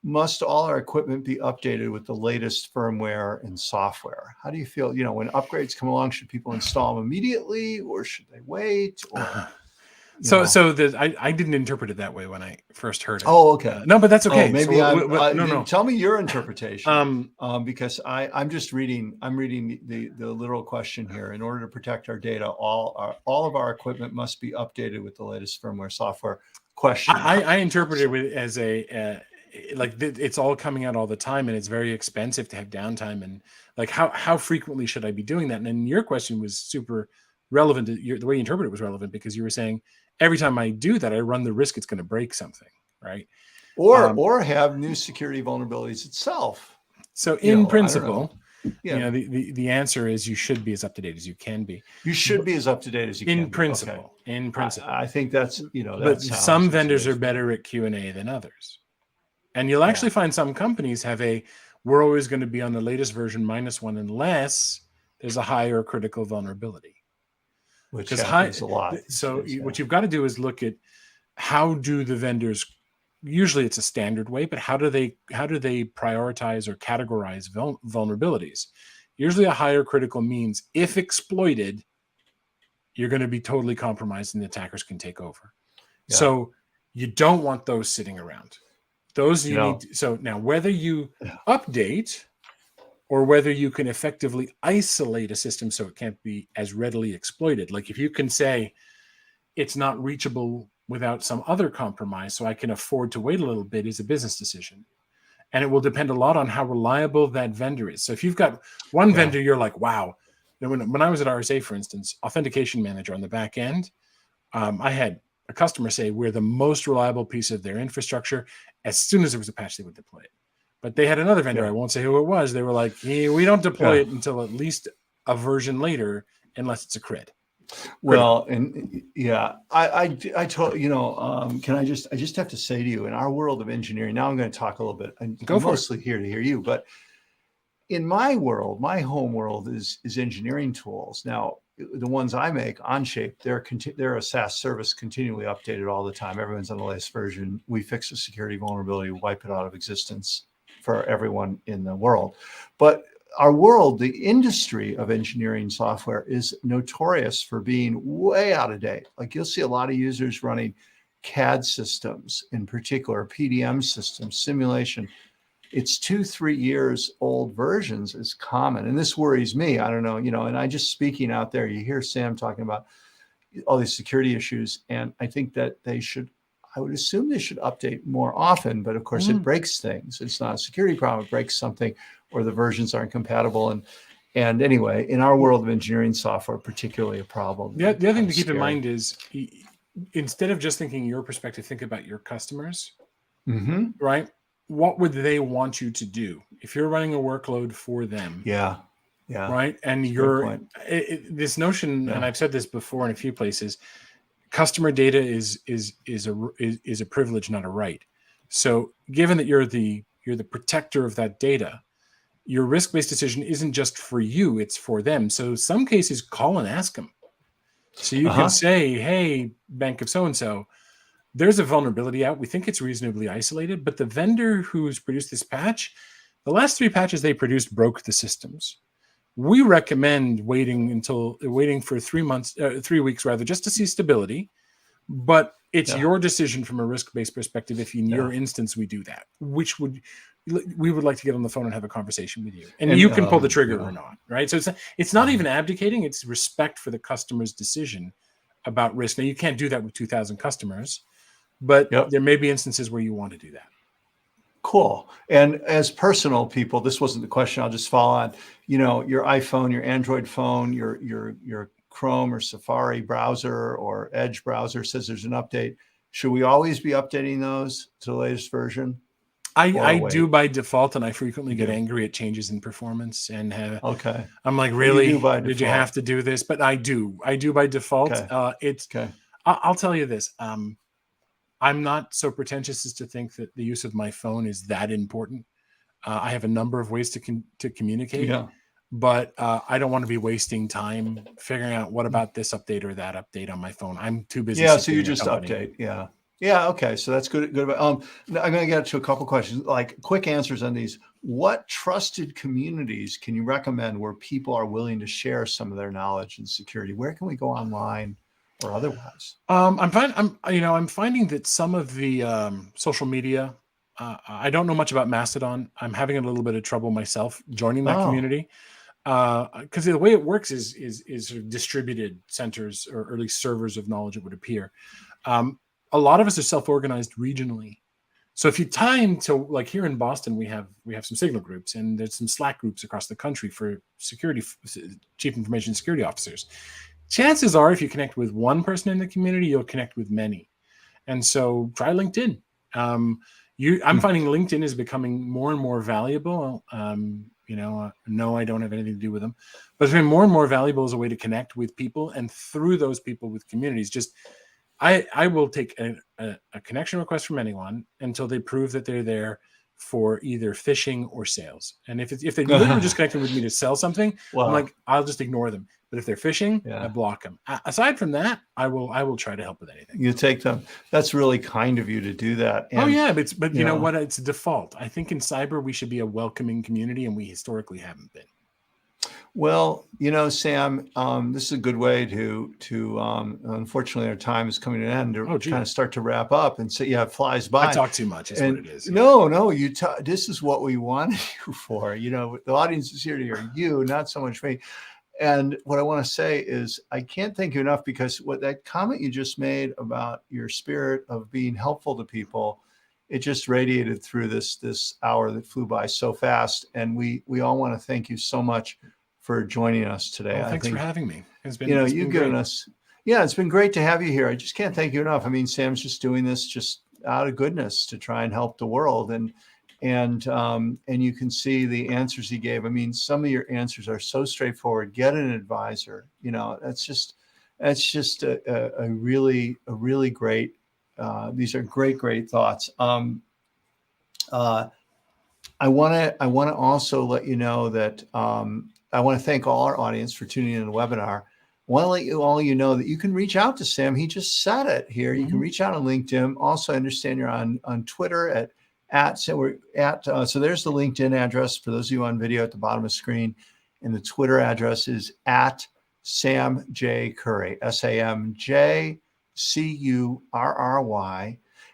A: must all our equipment be updated with the latest firmware and software? How do you feel? When upgrades come along, should people install them immediately or should they wait? Or
B: I didn't interpret it that way when I first heard it.
A: Oh, okay.
B: No, but that's okay.
A: Maybe
B: no.
A: Tell me your interpretation. Because I'm just reading. I'm reading the literal question here. In order to protect our data, all of our equipment must be updated with the latest firmware, software. Question.
B: I interpreted it as it's all coming out all the time, and it's very expensive to have downtime. And like, how frequently should I be doing that? And then your question was super relevant. The way you interpret it was relevant because you were saying every time I do that, I run the risk it's going to break something, right?
A: Or have new security vulnerabilities itself.
B: So in principle, the answer is you should be as up to date as you can be.
A: You should be as up to date as you can.
B: In principle,
A: I think that's
B: but some vendors are better at Q&A than others, and you'll actually find some companies have we're always going to be on the latest version -1 unless there's a higher critical vulnerability.
A: Which happens a lot.
B: So what you've got to do is look at how do the vendors, usually it's a standard way, but how do they prioritize or categorize vulnerabilities? Usually a higher critical means if exploited, you're going to be totally compromised and the attackers can take over. Yeah. So you don't want those sitting around. Those you need. So now whether you update or whether you can effectively isolate a system so it can't be as readily exploited. Like if you can say it's not reachable without some other compromise, so I can afford to wait a little bit, is a business decision. And it will depend a lot on how reliable that vendor is. So if you've got one vendor, you're like, wow. When I was at RSA, for instance, authentication manager on the back end, I had a customer say we're the most reliable piece of their infrastructure. As soon as there was a patch, they would deploy it. But they had another vendor, I won't say who it was. They were like, hey, we don't deploy it until at least a version later, unless it's a crit.
A: Well, and I told can I just have to say to you, in our world of engineering, now I'm going to talk a little bit. I'm mostly here to hear you, but in my world, my home world is engineering tools. Now, the ones I make, Onshape, they're a SaaS service, continually updated all the time. Everyone's on the latest version. We fix a security vulnerability, wipe it out of existence for everyone in the world. But our world, the industry of engineering software, is notorious for being way out of date. Like you'll see a lot of users running CAD systems, in particular PDM systems, simulation. It's 2-3 years old versions is common. And this worries me. I don't know, and I just speaking out there, you hear Sam talking about all these security issues. And I think that I would assume they should update more often, but of course it breaks things. It's not a security problem, it breaks something, or the versions aren't compatible. And anyway, in our world of engineering software, particularly a problem.
B: The other thing to keep in mind is instead of just thinking your perspective, think about your customers, right? What would they want you to do if you're running a workload for them? Yeah. Right. And this notion, and I've said this before in a few places, customer data is a privilege, not a right. So given that you're the protector of that data, your risk-based decision isn't just for you, it's for them. So some cases, call and ask them. So you can say, hey, bank of so-and-so, there's a vulnerability out. We think it's reasonably isolated, but the vendor who's produced this patch, the last 3 patches they produced broke the systems. We recommend waiting for 3 weeks rather, just to see stability. But it's your decision from a risk-based perspective if in your instance we do that, which we would like to get on the phone and have a conversation with you. And you can pull the trigger or not, right? So it's not even abdicating, it's respect for the customer's decision about risk. Now, you can't do that with 2,000 customers, but there may be instances where you want to do that.
A: Cool. And as personal people, this wasn't the question, I'll just follow on. You know, your iPhone, your Android phone, your Chrome or Safari browser or Edge browser says there's an update. Should we always be updating those to the latest version?
B: I do by default, and I frequently get angry at changes in performance. And I'm like, really? Did you have to do this? But I do by default. I'll tell you this. I'm not so pretentious as to think that the use of my phone is that important. I have a number of ways to communicate, but I don't want to be wasting time figuring out what about this update or that update on my phone. I'm too busy.
A: Yeah, so you just update. Yeah. Okay, so that's good. Good. I'm going to get to a couple questions, like quick answers on these. What trusted communities can you recommend where people are willing to share some of their knowledge and security? Where can we go online or otherwise?
B: I'm finding that some of the social media, I don't know much about Mastodon. I'm having a little bit of trouble myself joining that community, because the way it works is sort of distributed centers, or at least servers of knowledge, it would appear. A lot of us are self-organized regionally. So if you tie into, like here in Boston, we have some Signal groups, and there's some Slack groups across the country for security, chief information security officers. Chances are, if you connect with one person in the community, you'll connect with many. And so try LinkedIn. I'm finding LinkedIn is becoming more and more valuable. No, I don't have anything to do with them, but it's been more and more valuable as a way to connect with people, and through those people with communities. I will take a connection request from anyone until they prove that they're there for either phishing or sales. And if they literally just connected with me to sell something, I'm like, I'll just ignore them. But if they're phishing, I block them. Aside from that, I will try to help with anything.
A: You take them. That's really kind of you to do that.
B: And, but you know what? It's a default. I think in cyber we should be a welcoming community, and we historically haven't been.
A: Well, Sam, this is a good way to unfortunately our time is coming to an end to kind of start to wrap up, and so it flies by.
B: I talk too much is what it is.
A: No, this is what we wanted you for. The audience is here to hear you, not so much me. And what I want to say is I can't thank you enough, because what that comment you just made about your spirit of being helpful to people, it just radiated through this hour that flew by so fast. And we all want to thank you so much for joining us today.
B: Thanks for having me. It's been,
A: you've given us, it's been great to have you here. I just can't thank you enough. I mean, Sam's just doing this just out of goodness to try and help the world. And you can see the answers he gave. I mean, some of your answers are so straightforward. Get an advisor. That's just a really great. These are great thoughts. I want to also let you know that I want to thank all our audience for tuning in to the webinar. I want to let you know that you can reach out to Sam. He just said it here. You can reach out on LinkedIn. Also, I understand you're on Twitter so there's the LinkedIn address for those of you on video at the bottom of the screen, and the Twitter address is at Sam J. Curry, SamJCurry.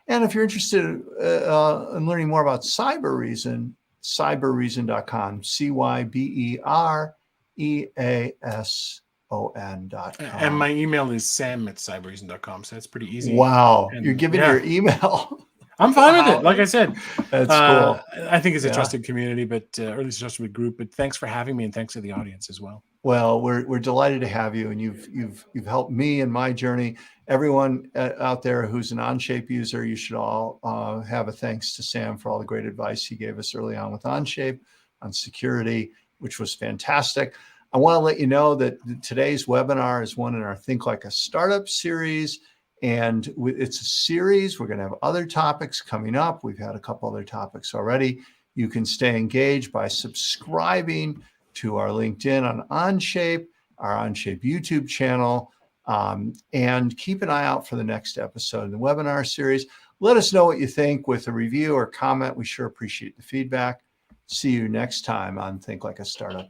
A: And if you're interested in learning more about Cybereason, cybereason.com, CYBEREASON.com.
B: And my email is sam@cybereason.com. So that's pretty easy.
A: Wow. You're giving your email.
B: I'm fine with it. Like I said,
A: that's cool.
B: I think it's a trusted community, or at least a trusted group. But thanks for having me, and thanks to the audience as well.
A: Well, we're delighted to have you, and you've helped me in my journey. Everyone out there who's an Onshape user, you should all have a thanks to Sam for all the great advice he gave us early on with Onshape on security, which was fantastic. I want to let you know that today's webinar is one in our Think Like a Startup series. And it's a series. We're going to have other topics coming up. We've had a couple other topics already. You can stay engaged by subscribing to our LinkedIn on Onshape, our Onshape YouTube channel, And keep an eye out for the next episode in the webinar series. Let us know what you think with a review or comment. We sure appreciate the feedback. See you next time on Think Like a Startup.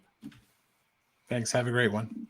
B: Thanks. Have a great one.